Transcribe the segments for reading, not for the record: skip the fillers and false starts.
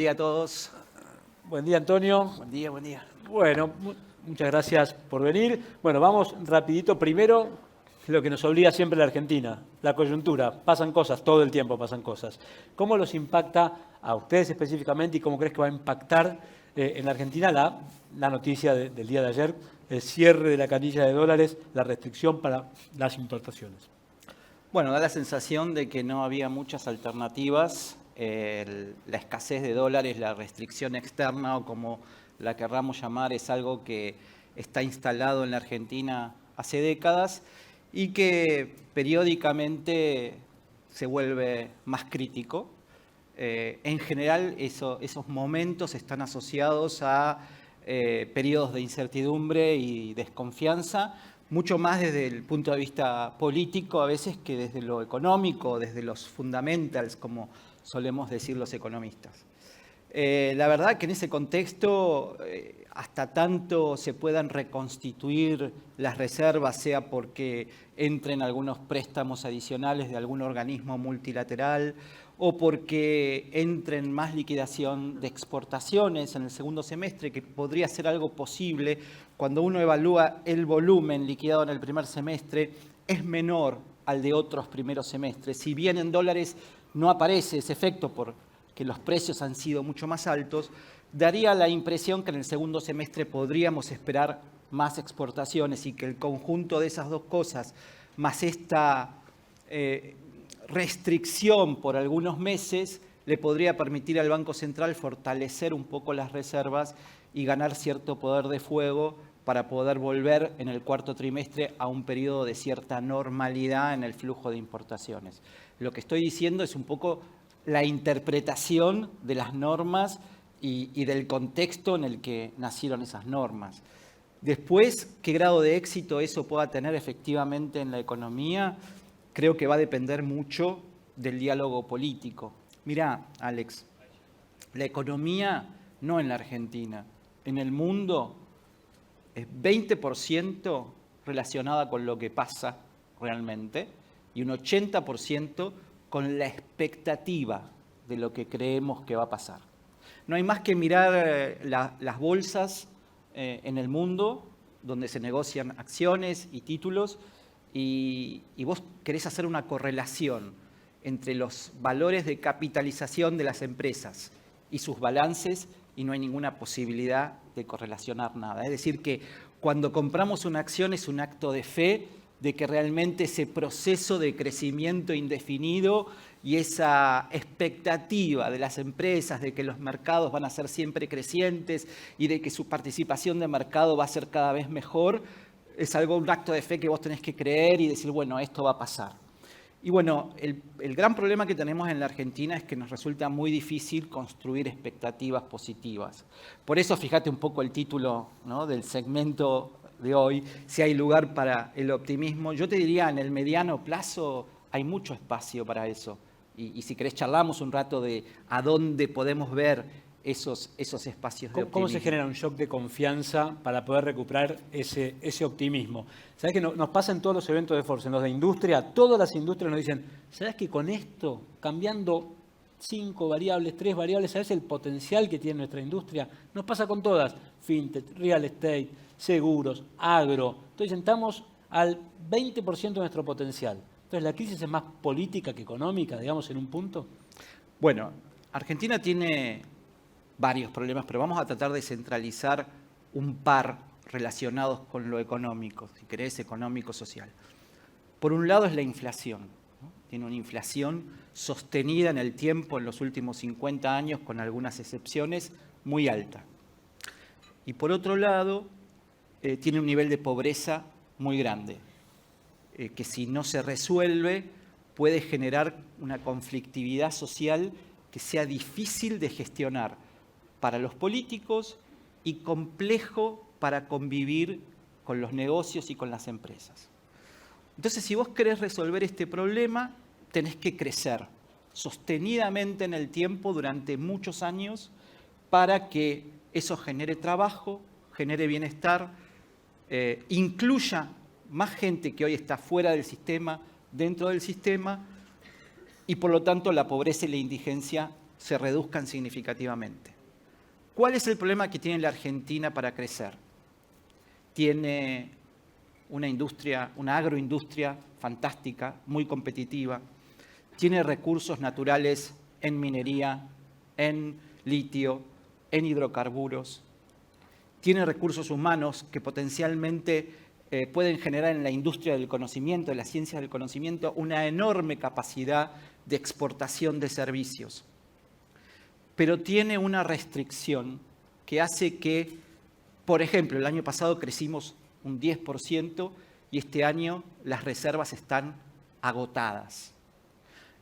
día a todos. Buen día, Antonio. Buen día, buen día. Bueno, muchas gracias por venir. Bueno, vamos rapidito. Primero, lo que nos obliga siempre la Argentina, la coyuntura. Pasan cosas, todo el tiempo pasan cosas. ¿Cómo los impacta a ustedes específicamente y cómo crees que va a impactar en la Argentina la noticia del día de ayer, el cierre de la canilla de dólares, la restricción para las importaciones? Bueno, da la sensación de que no había muchas alternativas. La escasez de dólares, la restricción externa o como la querramos llamar, es algo que está instalado en la Argentina hace décadas y que periódicamente se vuelve más crítico. En general, esos momentos están asociados a periodos de incertidumbre y desconfianza, mucho más desde el punto de vista político a veces que desde lo económico, desde los fundamentals, como solemos decir los economistas. La verdad que en ese contexto, hasta tanto se puedan reconstituir las reservas, sea porque entren algunos préstamos adicionales de algún organismo multilateral o porque entren más liquidación de exportaciones en el segundo semestre, que podría ser algo posible cuando uno evalúa el volumen liquidado en el primer semestre, es menor al de otros primeros semestres. Si bien en dólares no aparece ese efecto porque los precios han sido mucho más altos, daría la impresión que en el segundo semestre podríamos esperar más exportaciones y que el conjunto de esas dos cosas, más esta restricción por algunos meses, le podría permitir al Banco Central fortalecer un poco las reservas y ganar cierto poder de fuego para poder volver en el cuarto trimestre a un periodo de cierta normalidad en el flujo de importaciones. Lo que estoy diciendo es un poco la interpretación de las normas y del contexto en el que nacieron esas normas. Después, ¿qué grado de éxito eso pueda tener efectivamente en la economía? Creo que va a depender mucho del diálogo político. Mirá, Alex, la economía, no en la Argentina, en el mundo es 20% relacionada con lo que pasa realmente y un 80% con la expectativa de lo que creemos que va a pasar. No hay más que mirar las bolsas en el mundo donde se negocian acciones y títulos y vos querés hacer una correlación entre los valores de capitalización de las empresas y sus balances y no hay ninguna posibilidad de correlacionar nada. Es decir, que cuando compramos una acción es un acto de fe de que realmente ese proceso de crecimiento indefinido y esa expectativa de las empresas de que los mercados van a ser siempre crecientes y de que su participación de mercado va a ser cada vez mejor, es un acto de fe que vos tenés que creer y decir, bueno, esto va a pasar. Y bueno, el gran problema que tenemos en la Argentina es que nos resulta muy difícil construir expectativas positivas. Por eso, fíjate un poco el título, ¿no?, del segmento de hoy, si hay lugar para el optimismo. Yo te diría, en el mediano plazo hay mucho espacio para eso. Y si querés charlamos un rato de a dónde podemos ver esos espacios de optimismo. ¿Cómo se genera un shock de confianza para poder recuperar ese optimismo? ¿Sabés que nos pasa en todos los eventos de Force, en los de industria? Todas las industrias nos dicen, ¿sabés que con esto, cambiando 5 variables, 3 variables, ¿sabés el potencial que tiene nuestra industria? Nos pasa con todas, fintech, real estate, seguros, agro. Entonces estamos al 20% de nuestro potencial. Entonces, ¿la crisis es más política que económica, digamos, en un punto? Bueno, Argentina tiene varios problemas, pero vamos a tratar de centralizar un par relacionados con lo económico, si querés, económico-social. Por un lado es la inflación, ¿no? Tiene una inflación sostenida en el tiempo, en los últimos 50 años, con algunas excepciones, muy alta. Y por otro lado, tiene un nivel de pobreza muy grande, que si no se resuelve puede generar una conflictividad social que sea difícil de gestionar para los políticos y complejo para convivir con los negocios y con las empresas. Entonces, si vos querés resolver este problema, tenés que crecer sostenidamente en el tiempo durante muchos años para que eso genere trabajo, genere bienestar, incluya más gente que hoy está fuera del sistema, dentro del sistema, y por lo tanto la pobreza y la indigencia se reduzcan significativamente. ¿Cuál es el problema que tiene la Argentina para crecer? Tiene una industria, una agroindustria fantástica, muy competitiva, tiene recursos naturales en minería, en litio, en hidrocarburos, tiene recursos humanos que potencialmente pueden generar en la industria del conocimiento, en las ciencias del conocimiento, una enorme capacidad de exportación de servicios. Pero tiene una restricción que hace que, por ejemplo, el año pasado crecimos un 10% y este año las reservas están agotadas.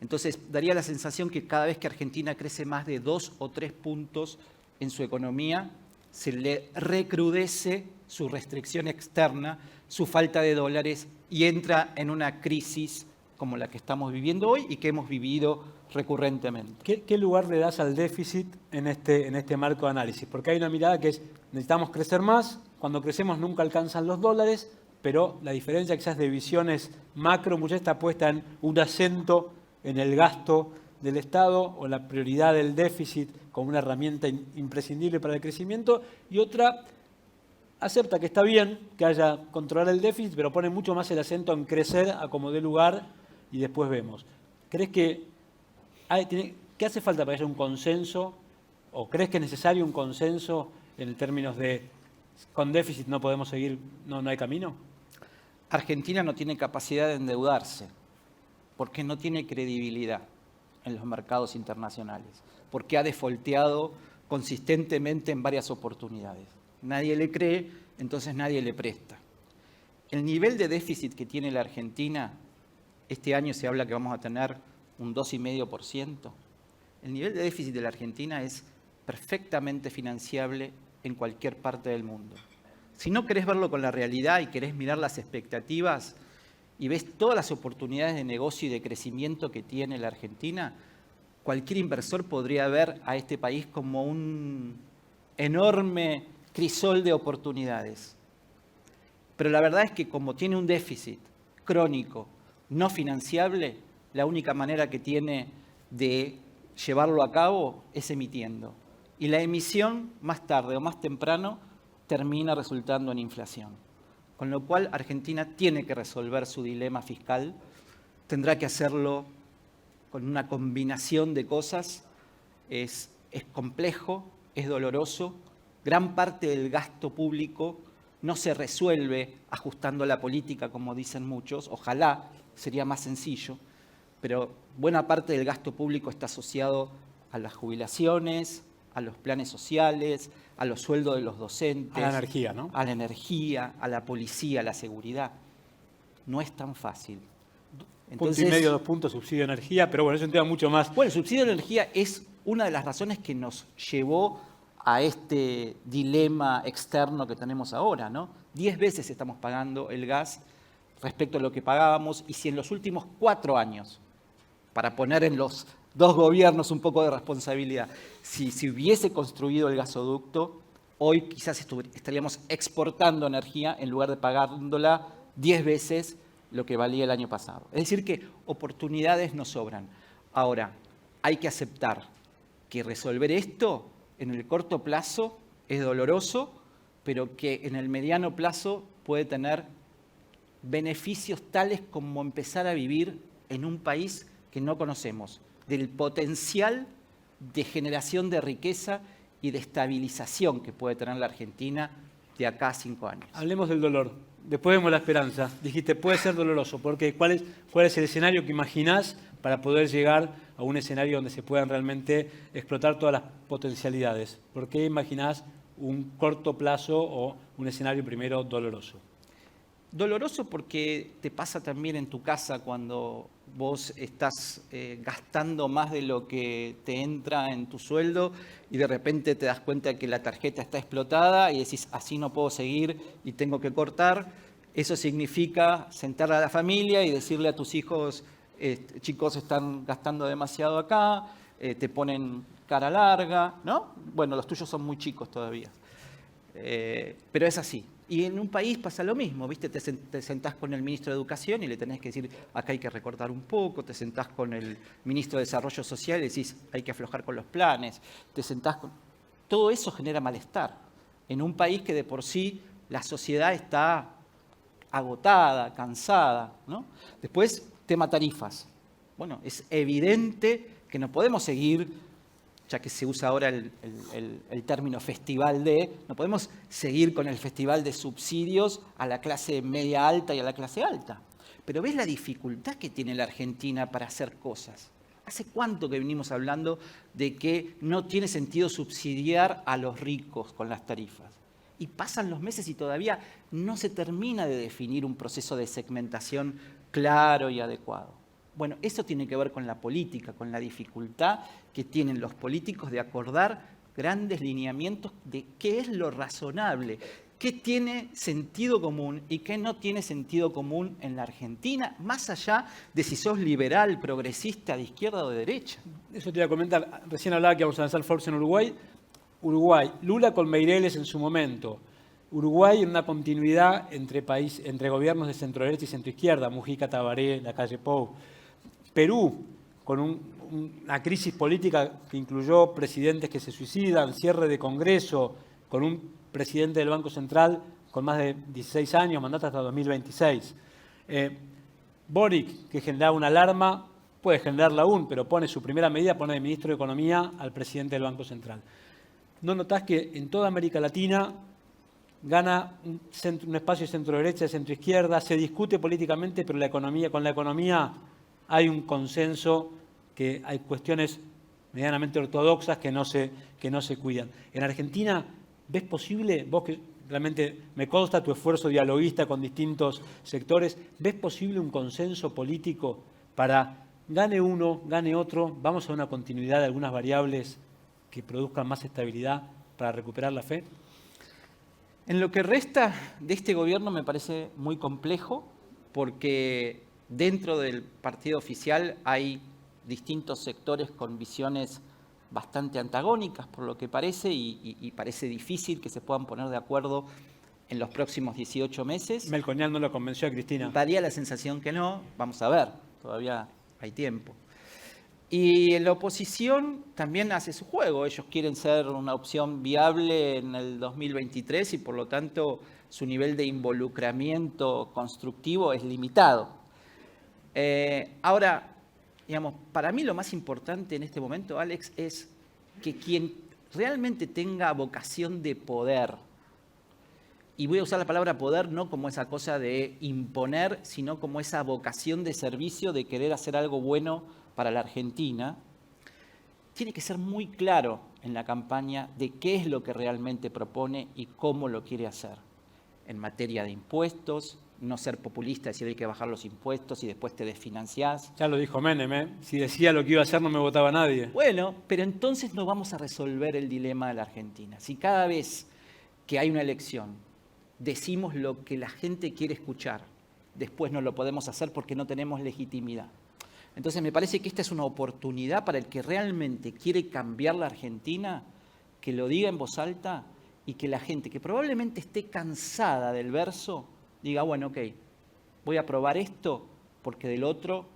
Entonces, daría la sensación que cada vez que Argentina crece más de 2 o 3 puntos en su economía, se le recrudece su restricción externa, su falta de dólares y entra en una crisis como la que estamos viviendo hoy y que hemos vivido recurrentemente. ¿Qué lugar le das al déficit en este marco de análisis? Porque hay una mirada que es, necesitamos crecer más, cuando crecemos nunca alcanzan los dólares, pero la diferencia quizás de visiones macro muchas está puesta en un acento en el gasto del Estado o la prioridad del déficit como una herramienta imprescindible para el crecimiento, y otra acepta que está bien que haya controlar el déficit, pero pone mucho más el acento en crecer a como dé lugar y después vemos. ¿Crees que qué hace falta para que haya un consenso? ¿O crees que es necesario un consenso en términos de con déficit no podemos seguir, no hay camino? Argentina no tiene capacidad de endeudarse porque no tiene credibilidad en los mercados internacionales, porque ha defaulteado consistentemente en varias oportunidades. Nadie le cree, entonces nadie le presta. El nivel de déficit que tiene la Argentina, este año se habla que vamos a tener un 2,5%. El nivel de déficit de la Argentina es perfectamente financiable en cualquier parte del mundo. Si no querés verlo con la realidad y querés mirar las expectativas y ves todas las oportunidades de negocio y de crecimiento que tiene la Argentina, cualquier inversor podría ver a este país como un enorme crisol de oportunidades. Pero la verdad es que como tiene un déficit crónico, no financiable, la única manera que tiene de llevarlo a cabo es emitiendo. Y la emisión, más tarde o más temprano, termina resultando en inflación. Con lo cual, Argentina tiene que resolver su dilema fiscal, tendrá que hacerlo con una combinación de cosas, es complejo, es doloroso. Gran parte del gasto público no se resuelve ajustando la política, como dicen muchos, ojalá sería más sencillo, pero buena parte del gasto público está asociado a las jubilaciones, a los planes sociales, a los sueldos de los docentes. A la energía, ¿no? A la energía, a la policía, a la seguridad. No es tan fácil. Entonces, 1,5, 2 puntos, subsidio de energía, pero bueno, es un tema mucho más. Bueno, el subsidio de energía es una de las razones que nos llevó a este dilema externo que tenemos ahora, ¿no? 10 veces estamos pagando el gas respecto a lo que pagábamos, y si en los últimos 4 años, para poner en los 2 gobiernos un poco de responsabilidad, si hubiese construido el gasoducto, hoy quizás estaríamos exportando energía en lugar de pagándola 10 veces lo que valía el año pasado. Es decir, que oportunidades nos sobran. Ahora, hay que aceptar que resolver esto en el corto plazo es doloroso, pero que en el mediano plazo puede tener beneficios tales como empezar a vivir en un país que no conocemos, del potencial de generación de riqueza y de estabilización que puede tener la Argentina de acá a 5 años. Hablemos del dolor. Después vemos la esperanza. Dijiste, puede ser doloroso, porque ¿cuál es el escenario que imaginás para poder llegar a un escenario donde se puedan realmente explotar todas las potencialidades? ¿Por qué imaginás un corto plazo o un escenario primero doloroso? Doloroso porque te pasa también en tu casa cuando vos estás gastando más de lo que te entra en tu sueldo y de repente te das cuenta que la tarjeta está explotada y decís, así no puedo seguir y tengo que cortar. Eso significa sentar a la familia y decirle a tus hijos, chicos, están gastando demasiado acá, te ponen cara larga, ¿no? Bueno, los tuyos son muy chicos todavía. Pero es así. Y en un país pasa lo mismo, ¿viste? Te sentás con el ministro de Educación y le tenés que decir, acá hay que recortar un poco, te sentás con el ministro de Desarrollo Social y decís, hay que aflojar con los planes, te sentás con... Todo eso genera malestar en un país que de por sí la sociedad está agotada, cansada, ¿no? Después, tema tarifas. Bueno, es evidente que no podemos seguir, ya que se usa ahora el término festival no podemos seguir con el festival de subsidios a la clase media alta y a la clase alta. Pero ¿ves la dificultad que tiene la Argentina para hacer cosas? ¿Hace cuánto que venimos hablando de que no tiene sentido subsidiar a los ricos con las tarifas? Y pasan los meses y todavía no se termina de definir un proceso de segmentación claro y adecuado. Bueno, eso tiene que ver con la política, con la dificultad que tienen los políticos de acordar grandes lineamientos de qué es lo razonable, qué tiene sentido común y qué no tiene sentido común en la Argentina, más allá de si sos liberal, progresista, de izquierda o de derecha. Eso te iba a comentar. Recién hablaba que vamos a lanzar Forbes en Uruguay. Lula con Meireles en su momento. Uruguay en una continuidad entre gobiernos de centro-derecha y centro-izquierda, Mujica, Tabaré, Lacalle Pou. Perú, con una crisis política que incluyó presidentes que se suicidan, cierre de Congreso, con un presidente del Banco Central con más de 16 años, mandato hasta 2026. Boric, que generaba una alarma, puede generarla aún, pero pone su primera medida, pone de ministro de Economía al presidente del Banco Central. ¿No notás que en toda América Latina gana un espacio de centro-derecha, de centro-izquierda, se discute políticamente, pero con la economía hay un consenso, que hay cuestiones medianamente ortodoxas que no se cuidan? En Argentina, ¿ves posible, vos que realmente me consta tu esfuerzo dialoguista con distintos sectores, ¿ves posible un consenso político para gane uno, gane otro, vamos a una continuidad de algunas variables que produzcan más estabilidad para recuperar la fe? En lo que resta de este gobierno me parece muy complejo, porque dentro del partido oficial hay distintos sectores con visiones bastante antagónicas, por lo que parece, y parece difícil que se puedan poner de acuerdo en los próximos 18 meses. Melconian no lo convenció a Cristina. Daría la sensación que no, vamos a ver, todavía hay tiempo. Y en la oposición también hace su juego, ellos quieren ser una opción viable en el 2023 y por lo tanto su nivel de involucramiento constructivo es limitado. Ahora, digamos, para mí lo más importante en este momento, Alex, es que quien realmente tenga vocación de poder, y voy a usar la palabra poder no como esa cosa de imponer, sino como esa vocación de servicio, de querer hacer algo bueno para la Argentina, tiene que ser muy claro en la campaña de qué es lo que realmente propone y cómo lo quiere hacer. En materia de impuestos, no ser populista, decir hay que bajar los impuestos y después te desfinanciás. Ya lo dijo Menem, ¿eh? Si decía lo que iba a hacer no me votaba nadie. Bueno, pero entonces no vamos a resolver el dilema de la Argentina. Si cada vez que hay una elección decimos lo que la gente quiere escuchar, después no lo podemos hacer porque no tenemos legitimidad. Entonces me parece que esta es una oportunidad para el que realmente quiere cambiar la Argentina, que lo diga en voz alta y que la gente que probablemente esté cansada del verso diga, bueno, ok, voy a probar esto porque del otro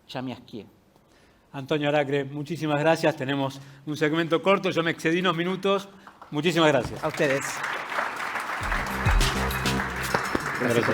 ya me asqué. Antonio Aracre, muchísimas gracias. Tenemos un segmento corto, yo me excedí unos minutos. Muchísimas gracias. A ustedes. Gracias.